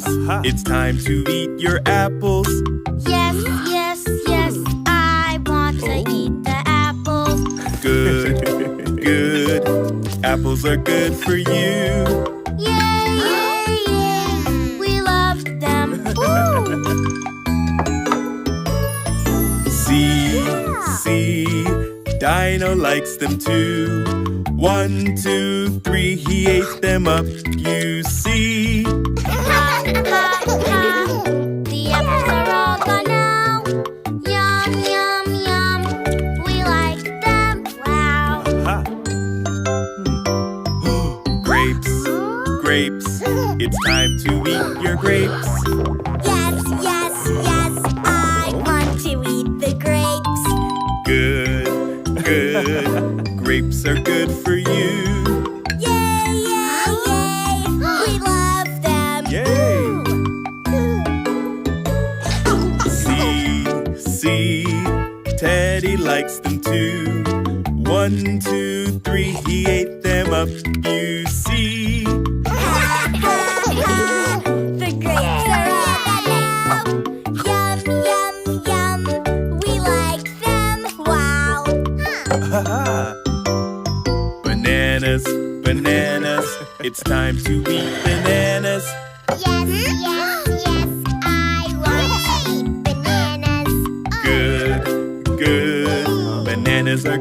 It's time to eat your apples. Yes, yes, yes, I want to eat the apples. Good, good. Apples are good for you. Yay, yay, yay, we love them. Woo! See, Dino likes them too. 1, 2, 3, he ate them up, you see. Ha, ha, ha. The apples are all gone now. Yum, yum, yum. We like them. Wow. Grapes, grapes. It's time to eat your grapes. Yes, yes, yes, I want to eat the grapes. Good, good. Grapes are good for you. Yay, yay, yay, we love them. Yay! See, Teddy likes them too. 1, 2, 3, he ate them up, you see. The grapes are all gone now. Yum, yum, yum, we like them. Wow. Bananas, bananas, it's time to eat bananas. Yes, yes, yes, I want to eat bananas. Good, good. Bananas are